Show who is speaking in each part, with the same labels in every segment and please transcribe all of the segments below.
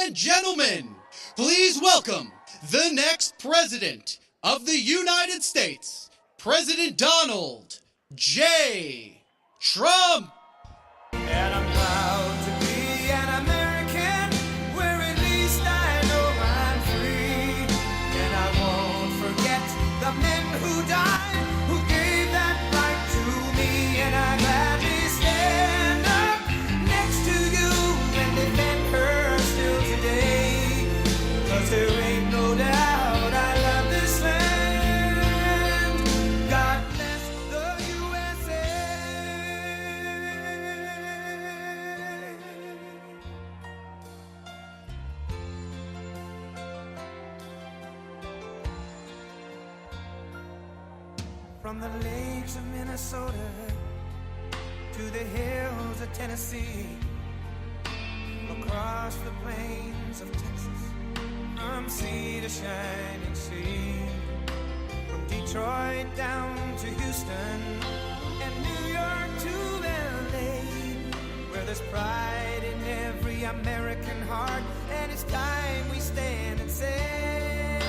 Speaker 1: and gentlemen, please welcome the next president of the United States, President Donald J. Trump.
Speaker 2: And I'm proud to be an American, where at least I know I'm free. And I won't forget the men who died, who gave that right to me. And I gladly stand up next to you and defend her still today. 'Cause there ain't no doubt I love this land. God bless the USA. From the lakes of Minnesota to the hills of Tennessee, across the plains of Texas, from sea to shining sea, from Detroit down to Houston and New York to LA, where there's pride in every American heart, and it's time we stand and say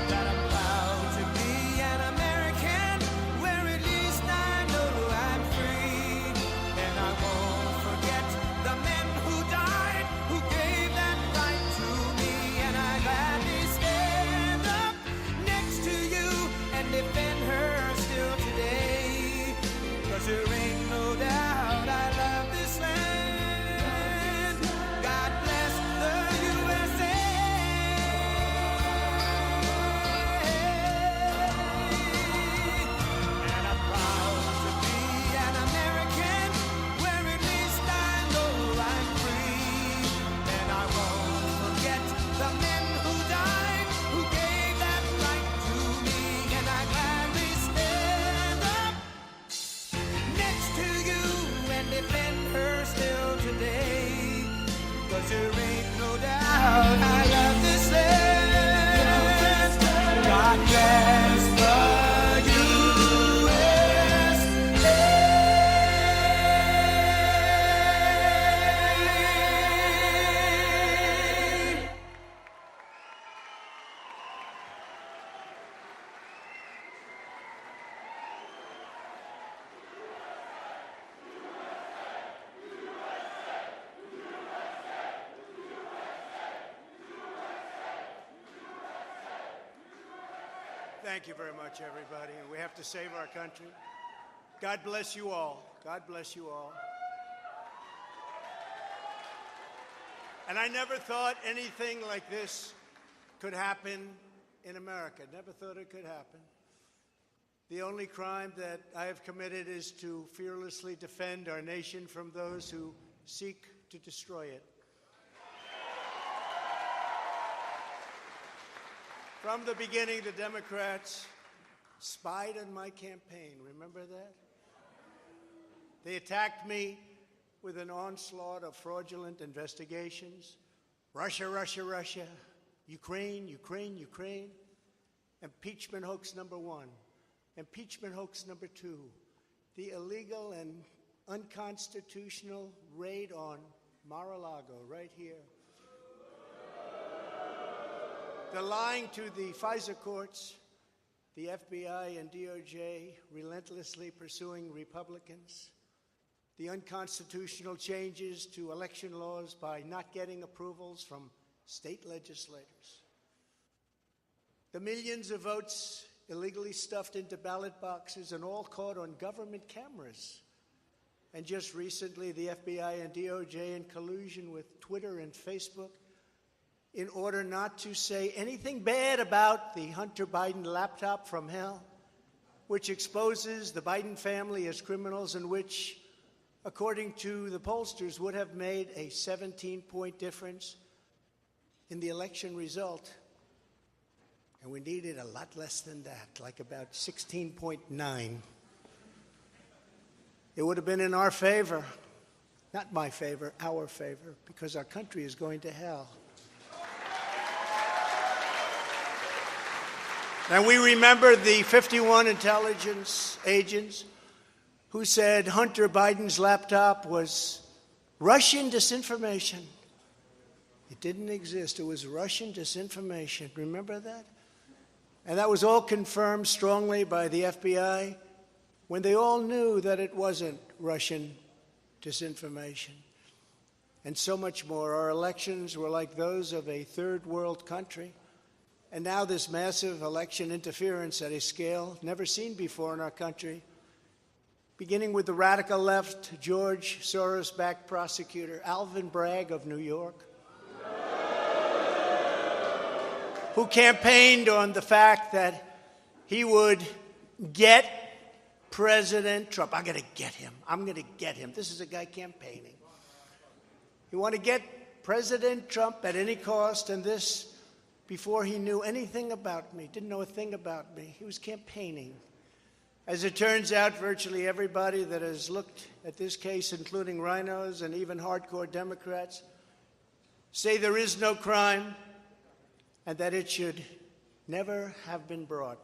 Speaker 2: that I'm proud to be an American, where at least I know I'm free. And I won't forget the men who died, who gave that right to me. And I gladly stand up next to you and defend her still today. 'Cause there ain't no doubt I love this land. God bless the USA. And I'm proud to be an American, where at least I know I'm free. And I won't forget the men who died, who gave that right to me. And I gladly stand up next to you and defend her still today. 'Cause there ain't no doubt I love this land. God bless the USA.
Speaker 3: Thank you very much, everybody. And we have to save our country. God bless you all. God bless you all. And I never thought anything like this could happen in America. Never thought it could happen. The only crime that I have committed is to fearlessly defend our nation from those who seek to destroy it. From the beginning, the Democrats spied on my campaign. Remember that? They attacked me with an onslaught of fraudulent investigations. Russia, Russia, Russia. Ukraine, Ukraine, Ukraine. Impeachment hoax number 1. Impeachment hoax number 2. The illegal and unconstitutional raid on Mar-a-Lago, right here. The lying to the FISA courts, the FBI and DOJ relentlessly pursuing Republicans, the unconstitutional changes to election laws by not getting approvals from state legislators, the millions of votes illegally stuffed into ballot boxes and all caught on government cameras, and just recently the FBI and DOJ in collusion with Twitter and Facebook in order not to say anything bad about the Hunter Biden laptop from hell, which exposes the Biden family as criminals and which, according to the pollsters, would have made a 17-point difference in the election result. And we needed a lot less than that, like about 16.9. It would have been in our favor, not my favor, our favor, because our country is going to hell. And we remember the 51 intelligence agents who said Hunter Biden's laptop was Russian disinformation. It didn't exist. It was Russian disinformation. Remember that? And that was all confirmed strongly by the FBI when they all knew that it wasn't Russian disinformation. And so much more. Our elections were like those of a third world country. And now this massive election interference at a scale never seen before in our country, beginning with the radical left, George Soros-backed prosecutor Alvin Bragg of New York, who campaigned on the fact that he would get President Trump. I'm going to get him. I'm going to get him. This is a guy campaigning. He wanted to get President Trump at any cost, and this before he knew anything about me, didn't know a thing about me. He was campaigning. As it turns out, virtually everybody that has looked at this case, including rhinos and even hardcore Democrats, say there is no crime and that it should never have been brought.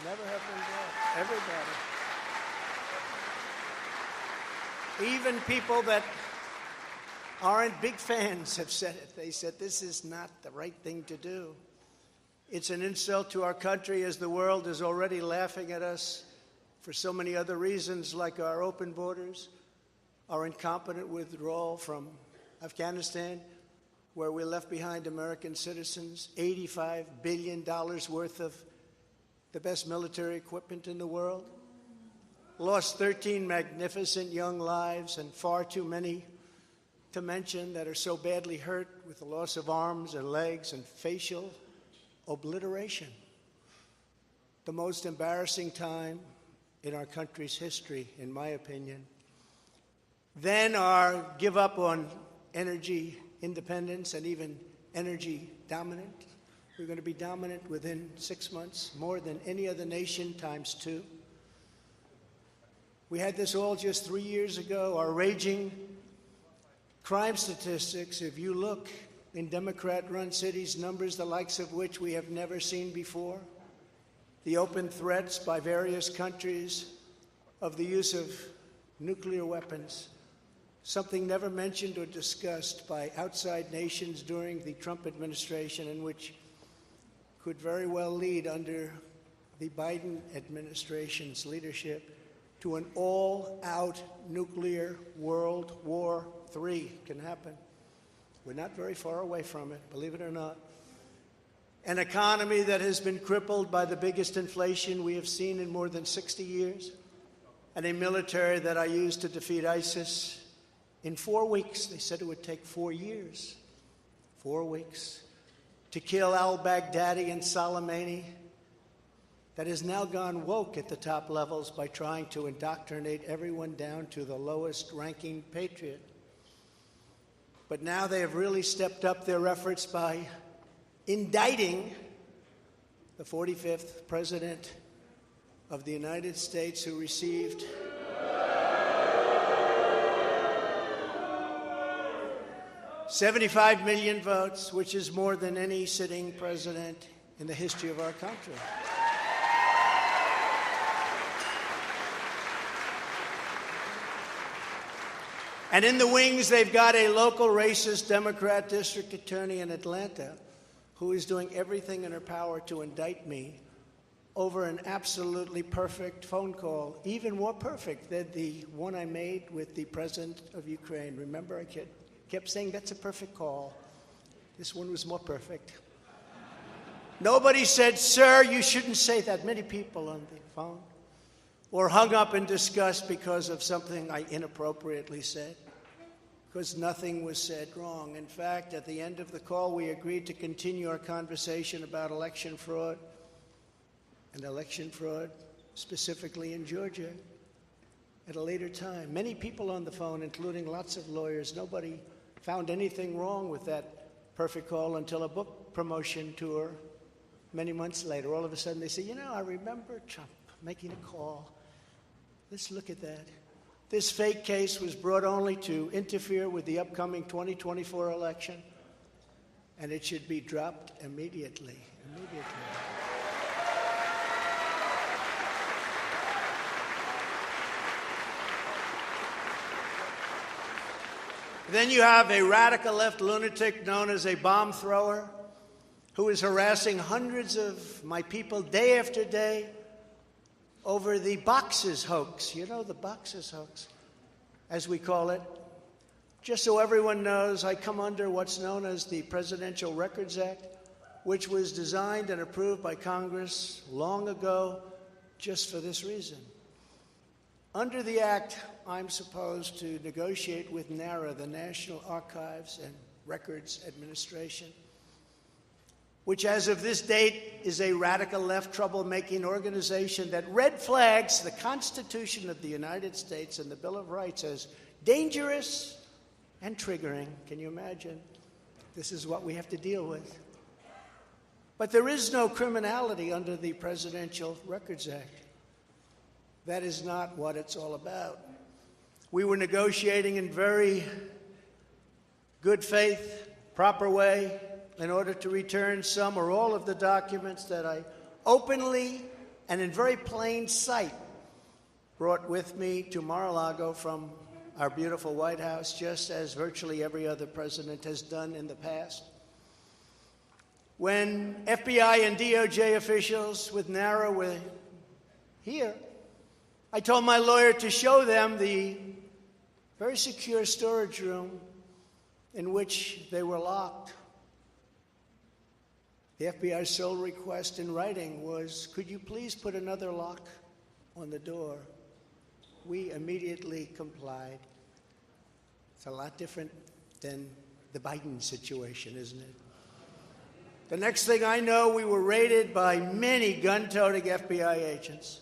Speaker 3: Never have been brought. Everybody. Even people that aren't big fans have said it. They said this is not the right thing to do. It's an insult to our country, as the world is already laughing at us for so many other reasons, like our open borders, our incompetent withdrawal from Afghanistan, where we left behind American citizens, $85 billion worth of the best military equipment in the world, lost 13 magnificent young lives, and far too many to mention that are so badly hurt with the loss of arms and legs and facial obliteration. The most embarrassing time in our country's history, in my opinion. Then our give up on energy independence and even energy dominant. We're going to be dominant within 6 months, more than any other nation times 2. We had this all just 3 years ago. Our raging crime statistics, if you look in Democrat-run cities, numbers the likes of which we have never seen before. The open threats by various countries of the use of nuclear weapons, something never mentioned or discussed by outside nations during the Trump administration, and which could very well lead under the Biden administration's leadership to an all-out nuclear World War III can happen. We're not very far away from it, believe it or not. An economy that has been crippled by the biggest inflation we have seen in more than 60 years, and a military that I used to defeat ISIS in 4 weeks. They said it would take 4 years. 4 weeks. To kill al-Baghdadi and Soleimani, that has now gone woke at the top levels by trying to indoctrinate everyone down to the lowest ranking patriot. But now they have really stepped up their efforts by indicting the 45th President of the United States, who received $75 million votes, which is more than any sitting president in the history of our country. And in the wings, they've got a local racist Democrat district attorney in Atlanta who is doing everything in her power to indict me over an absolutely perfect phone call, even more perfect than the one I made with the president of Ukraine. Remember, I kept saying, that's a perfect call. This one was more perfect. Nobody said, sir, you shouldn't say that. Many people on the phone or hung up in disgust because of something I inappropriately said, because nothing was said wrong. In fact, at the end of the call, we agreed to continue our conversation about election fraud, and election fraud specifically in Georgia, at a later time. Many people on the phone, including lots of lawyers, nobody found anything wrong with that perfect call until a book promotion tour many months later. All of a sudden they say, you know, I remember Trump making a call. Let's look at that. This fake case was brought only to interfere with the upcoming 2024 election, and it should be dropped immediately. Then you have a radical left lunatic known as a bomb thrower who is harassing hundreds of my people day after day over the boxes hoax. You know, the boxes hoax, as we call it. Just so everyone knows, I come under what's known as the Presidential Records Act, which was designed and approved by Congress long ago just for this reason. Under the Act, I'm supposed to negotiate with NARA, the National Archives and Records Administration, which as of this date is a radical left troublemaking organization that red flags the Constitution of the United States and the Bill of Rights as dangerous and triggering. Can you imagine? This is what we have to deal with. But there is no criminality under the Presidential Records Act. That is not what it's all about. We were negotiating in very good faith, proper way, in order to return some or all of the documents that I openly and in very plain sight brought with me to Mar-a-Lago from our beautiful White House, just as virtually every other president has done in the past. When FBI and DOJ officials with NARA were here, I told my lawyer to show them the very secure storage room in which they were locked. The FBI's sole request in writing was, could you please put another lock on the door? We immediately complied. It's a lot different than the Biden situation, isn't it? The next thing I know, we were raided by many gun-toting FBI agents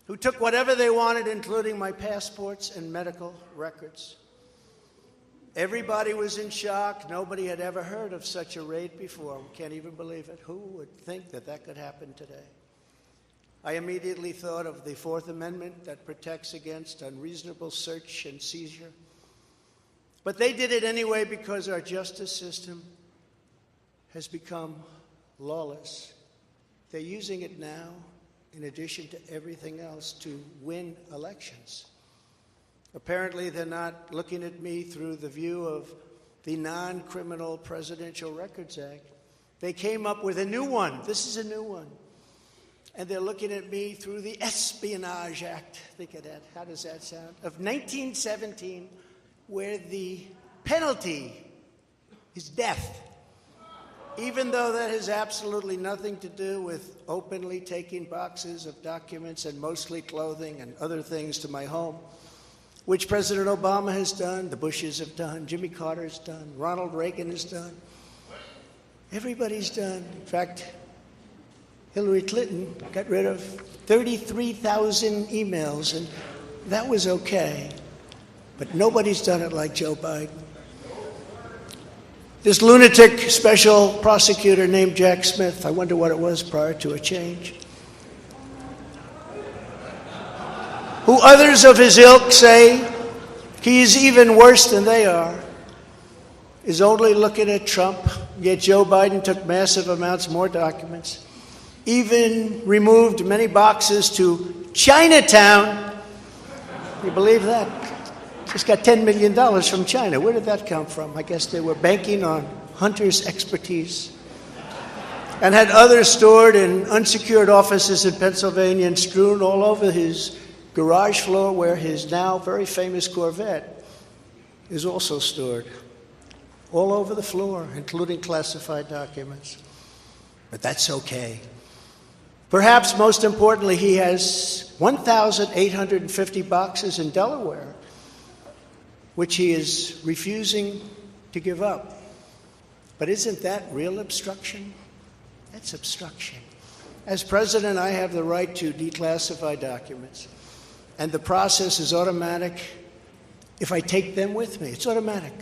Speaker 3: who took whatever they wanted, including my passports and medical records. Everybody was in shock. Nobody had ever heard of such a raid before. We can't even believe it. Who would think that that could happen today? I immediately thought of the Fourth Amendment that protects against unreasonable search and seizure. But they did it anyway because our justice system has become lawless. They're using it now, in addition to everything else, to win elections. Apparently, they're not looking at me through the view of the non-criminal Presidential Records Act. They came up with a new one. This is a new one. And they're looking at me through the Espionage Act. Think of that. How does that sound? Of 1917, where the penalty is death. Even though that has absolutely nothing to do with openly taking boxes of documents and mostly clothing and other things to my home, which President Obama has done, the Bushes have done, Jimmy Carter's done, Ronald Reagan has done. Everybody's done. In fact, Hillary Clinton got rid of 33,000 emails, and that was okay. But nobody's done it like Joe Biden. This lunatic special prosecutor named Jack Smith, I wonder what it was prior to a change, who others of his ilk say he is even worse than they are, is only looking at Trump, yet Joe Biden took massive amounts more documents, even removed many boxes to Chinatown. You believe that? Just got $10 million from China. Where did that come from? I guess they were banking on Hunter's expertise and had others stored in unsecured offices in Pennsylvania and strewn all over his garage floor where his now very famous Corvette is also stored. All over the floor, including classified documents. But that's okay. Perhaps most importantly, he has 1,850 boxes in Delaware, which he is refusing to give up. But isn't that real obstruction? That's obstruction. As president, I have the right to declassify documents, and the process is automatic if I take them with me. It's automatic,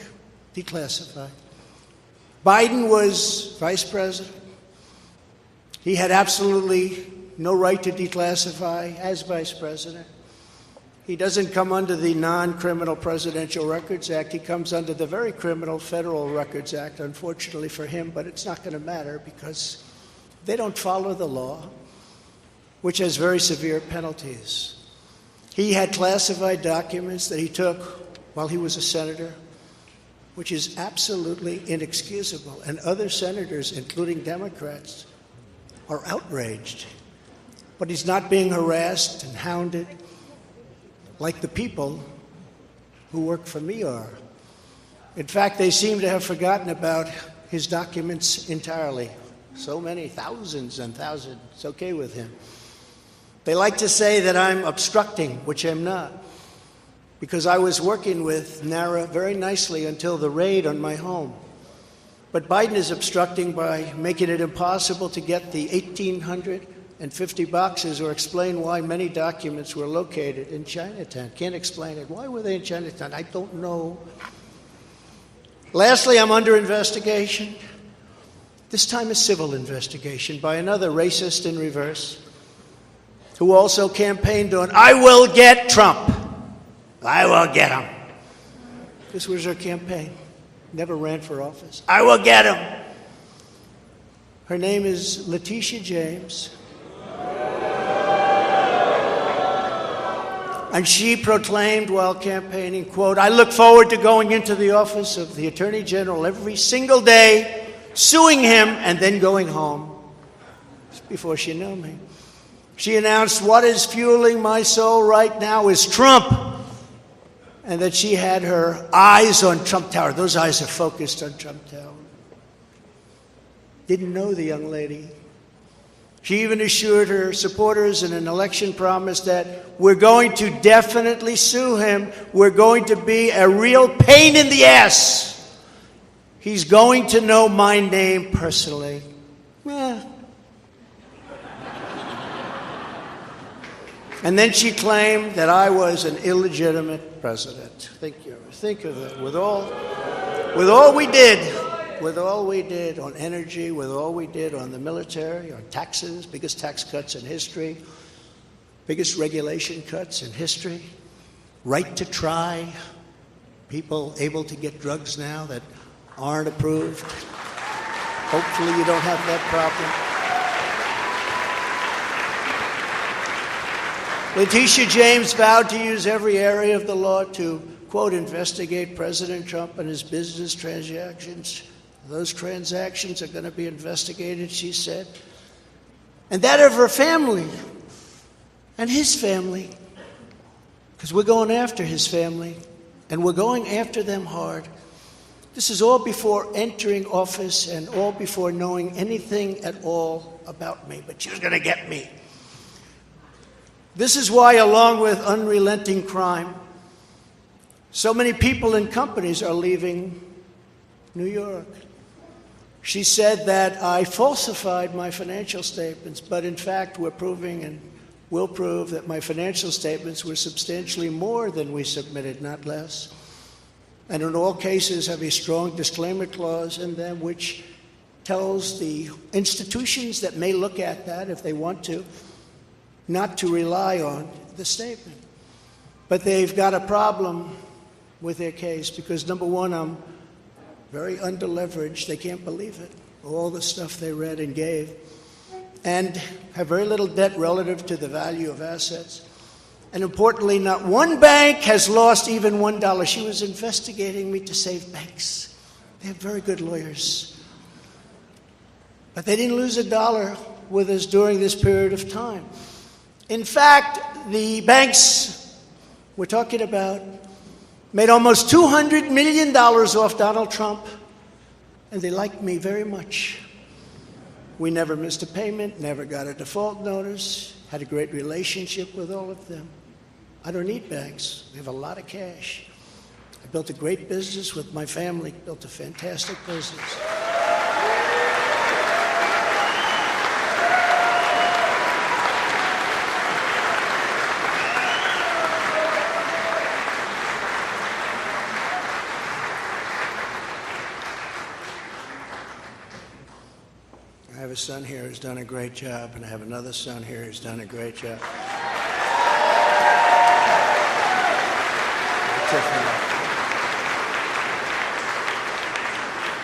Speaker 3: declassify. Biden was vice president. He had absolutely no right to declassify as vice president. He doesn't come under the non-criminal Presidential Records Act. He comes under the very criminal Federal Records Act, unfortunately for him, but it's not going to matter because they don't follow the law, which has very severe penalties. He had classified documents that he took while he was a senator which is absolutely inexcusable. And other senators, including Democrats, are outraged. But he's not being harassed and hounded like the people who work for me are. In fact, they seem to have forgotten about his documents entirely. So many, thousands and thousands. It's okay with him. They like to say that I'm obstructing, which I'm not, because I was working with NARA very nicely until the raid on my home. But Biden is obstructing by making it impossible to get the 1,850 boxes or explain why many documents were located in Chinatown. Can't explain it. Why were they in Chinatown? I don't know. Lastly, I'm under investigation. This time a civil investigation by another racist in reverse who also campaigned on, I will get Trump. I will get him. This was her campaign. Never ran for office. I will get him. Her name is Letitia James. And she proclaimed while campaigning, quote, I look forward to going into the office of the Attorney General every single day, suing him, and then going home. Just before she knew me. She announced, what is fueling my soul right now is Trump. And that she had her eyes on Trump Tower. Those eyes are focused on Trump Tower. Didn't know the young lady. She even assured her supporters in an election promise that we're going to definitely sue him. We're going to be a real pain in the ass. He's going to know my name personally. And then she claimed that I was an illegitimate president. Think of it. With all we did on energy, with all we did on the military, on taxes, biggest tax cuts in history, biggest regulation cuts in history, right to try, people able to get drugs now that aren't approved. Hopefully you don't have that problem. Letitia James vowed to use every area of the law to, quote, investigate President Trump and his business transactions. Those transactions are going to be investigated, she said. And that of her family and his family, because we're going after his family, and we're going after them hard. This is all before entering office and all before knowing anything at all about me, but she was going to get me. This is why, along with unrelenting crime, so many people and companies are leaving New York. She said that I falsified my financial statements, but in fact we're proving and will prove that my financial statements were substantially more than we submitted, not less. And in all cases have a strong disclaimer clause in them which tells the institutions that may look at that if they want to, not to rely on the statement. But they've got a problem with their case because, number one, I'm very underleveraged. They can't believe it, all the stuff they read and gave, and have very little debt relative to the value of assets. And importantly, not one bank has lost even $1. She was investigating me to save banks. They have very good lawyers. But they didn't lose $1 with us during this period of time. In fact, the banks we're talking about made almost $200 million off Donald Trump, and they liked me very much. We never missed a payment, never got a default notice, had a great relationship with all of them. I don't need banks. We have a lot of cash. I built a great business with my family, built a fantastic business. I have a son here who's done a great job, and I have another son here who's done a great job.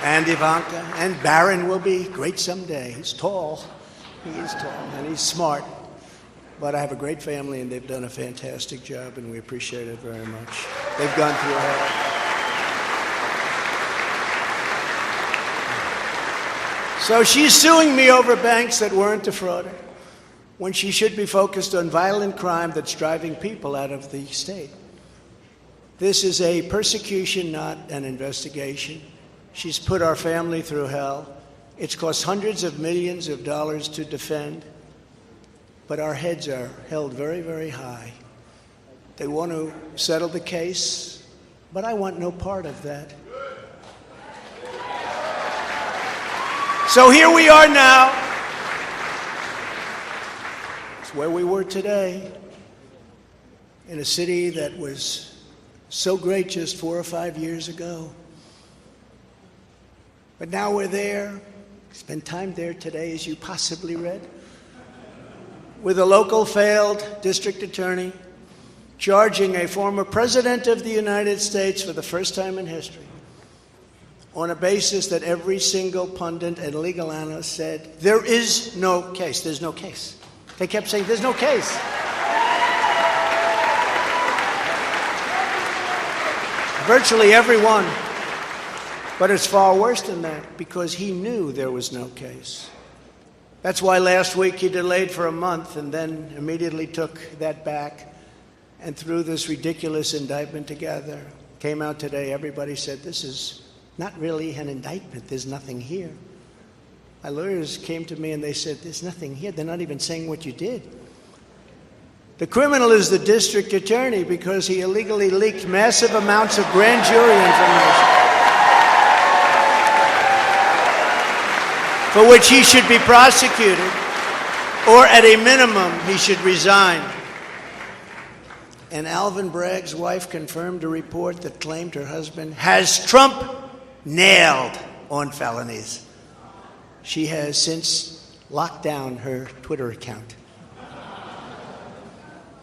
Speaker 3: And Ivanka, and Barron will be great someday. He's tall. He is tall, and he's smart. But I have a great family, and they've done a fantastic job, and we appreciate it very much. They've gone through hell. So she's suing me over banks that weren't defrauded when she should be focused on violent crime that's driving people out of the state. This is a persecution, not an investigation. She's put our family through hell. It's cost hundreds of millions of dollars to defend, but our heads are held very, very high. They want to settle the case, but I want no part of that. So here we are now. It's where we were today, in a city that was so great just 4 or 5 years ago. But now we're there. Spent time there today, as you possibly read, with a local failed district attorney charging a former president of the United States for the first time in history on a basis that every single pundit and legal analyst said, there is no case. There's no case. They kept saying, there's no case. Virtually everyone. But it's far worse than that, because he knew there was no case. That's why last week he delayed for a month and then immediately took that back and threw this ridiculous indictment together. Came out today, everybody said, this is not really an indictment, there's nothing here. My lawyers came to me and they said, there's nothing here, they're not even saying what you did. The criminal is the district attorney because he illegally leaked massive amounts of grand jury information, for which he should be prosecuted, or at a minimum, he should resign. And Alvin Bragg's wife confirmed a report that claimed her husband has Trump nailed on felonies. She has since locked down her Twitter account.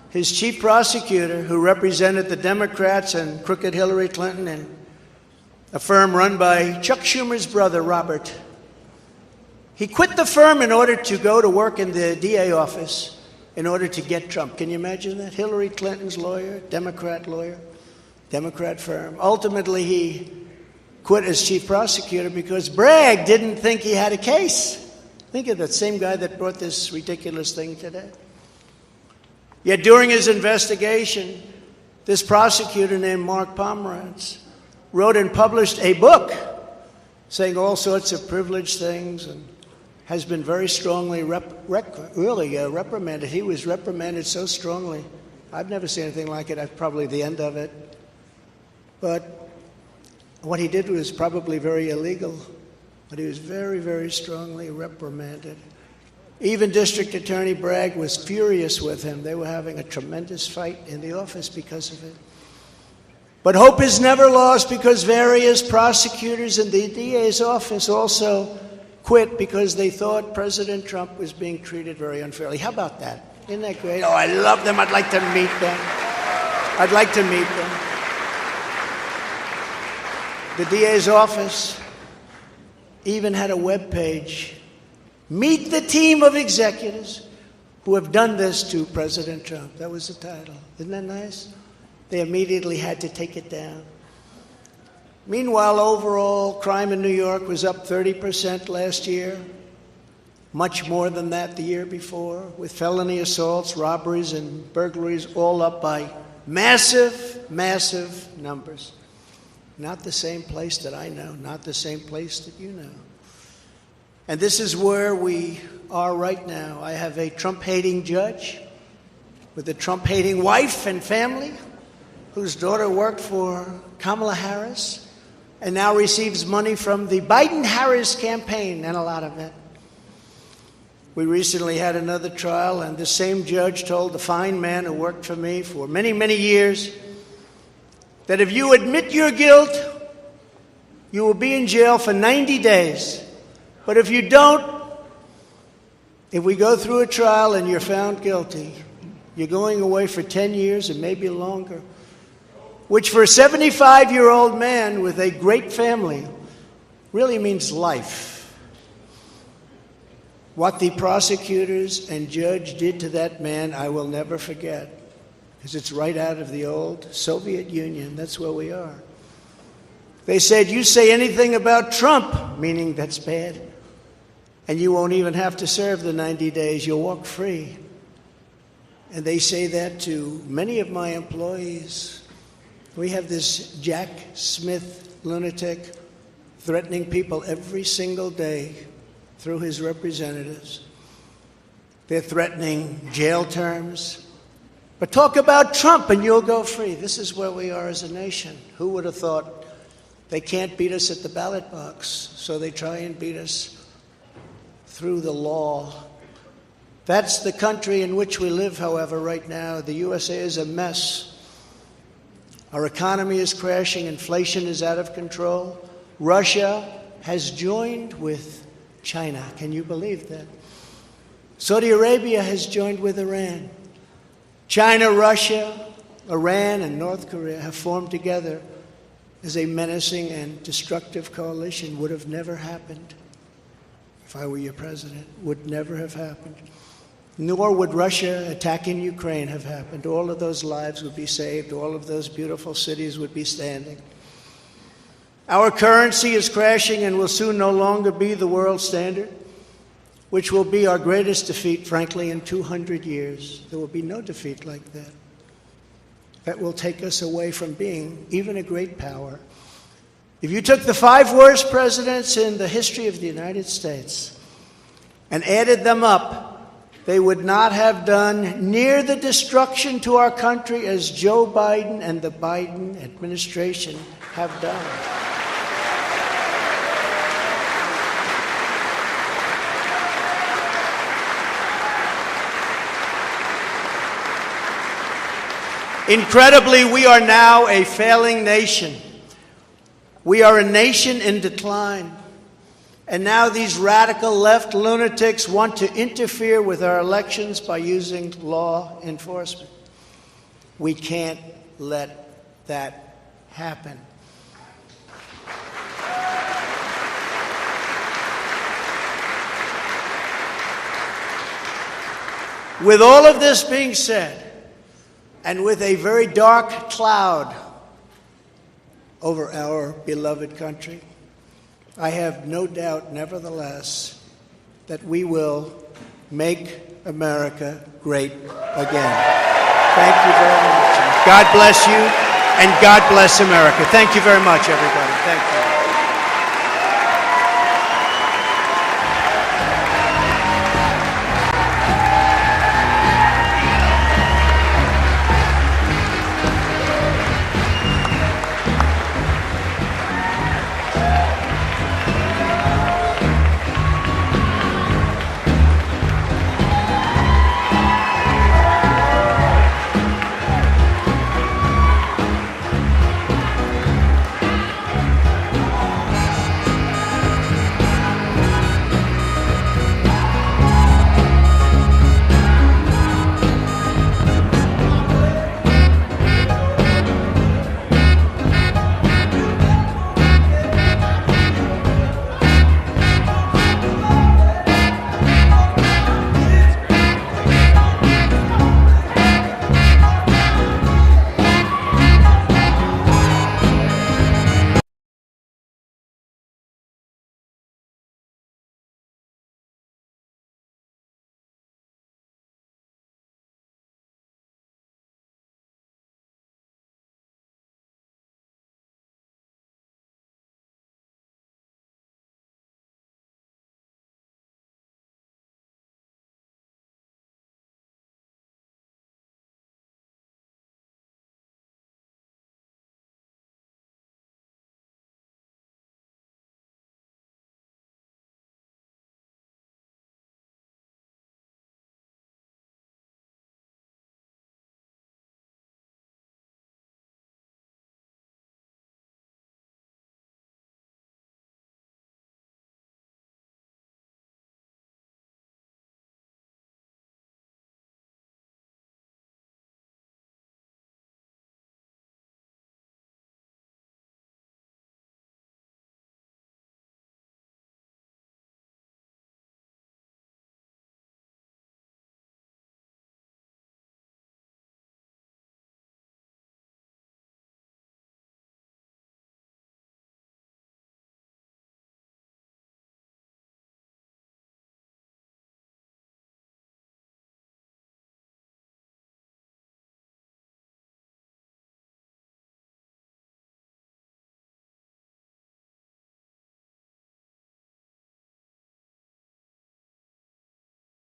Speaker 3: His chief prosecutor, who represented the Democrats and crooked Hillary Clinton in a firm run by Chuck Schumer's brother, Robert, he quit the firm in order to go to work in the DA office in order to get Trump. Can you imagine that? Hillary Clinton's lawyer, Democrat firm. Ultimately, he quit as chief prosecutor because Bragg didn't think he had a case. Think of that same guy that brought this ridiculous thing today. Yet during his investigation, this prosecutor named Mark Pomerantz wrote and published a book saying all sorts of privileged things and has been very strongly reprimanded. He was reprimanded so strongly. I've never seen anything like it. That's probably the end of it. But what he did was probably very illegal, but he was very, very strongly reprimanded. Even District Attorney Bragg was furious with him. They were having a tremendous fight in the office because of it. But hope is never lost because various prosecutors in the DA's office also quit because they thought President Trump was being treated very unfairly. How about that? Isn't that great? Oh, I love them. I'd like to meet them. I'd like to meet them. The DA's office even had a web page. Meet the team of executives who have done this to President Trump. That was the title. Isn't that nice? They immediately had to take it down. Meanwhile, overall, crime in New York was up 30% last year, much more than that the year before, with felony assaults, robberies, and burglaries all up by massive, massive numbers. Not the same place that I know, not the same place that you know. And this is where we are right now. I have a Trump-hating judge with a Trump-hating wife and family whose daughter worked for Kamala Harris and now receives money from the Biden-Harris campaign, and a lot of it. We recently had another trial, and the same judge told the fine man who worked for me for many, many years that if you admit your guilt, you will be in jail for 90 days. But if you don't, if we go through a trial and you're found guilty, you're going away for 10 years and maybe longer, which for a 75-year-old man with a great family really means life. What the prosecutors and judge did to that man, I will never forget, because it's right out of the old Soviet Union. That's where we are. They said, you say anything about Trump, meaning that's bad, and you won't even have to serve the 90 days. You'll walk free. And they say that to many of my employees. We have this Jack Smith lunatic threatening people every single day through his representatives. They're threatening jail terms. But talk about Trump and you'll go free. This is where we are as a nation. Who would have thought? They can't beat us at the ballot box, so they try and beat us through the law. That's the country in which we live, however, right now. The USA is a mess. Our economy is crashing. Inflation is out of control. Russia has joined with China. Can you believe that? Saudi Arabia has joined with Iran. China, Russia, Iran, and North Korea have formed together as a menacing and destructive coalition. Would have never happened if I were your president. Would never have happened. Nor would Russia attacking Ukraine have happened. All of those lives would be saved. All of those beautiful cities would be standing. Our currency is crashing and will soon no longer be the world standard, which will be our greatest defeat, frankly, in 200 years. There will be no defeat like that. That will take us away from being even a great power. If you took the 5 worst presidents in the history of the United States and added them up, they would not have done near the destruction to our country as Joe Biden and the Biden administration have done. Incredibly, we are now a failing nation. We are a nation in decline. And now these radical left lunatics want to interfere with our elections by using law enforcement. We can't let that happen. With all of this being said, and with a very dark cloud over our beloved country, I have no doubt, nevertheless, that we will make America great again. Thank you very much. God bless you, and God bless America. Thank you very much, everybody. Thank you.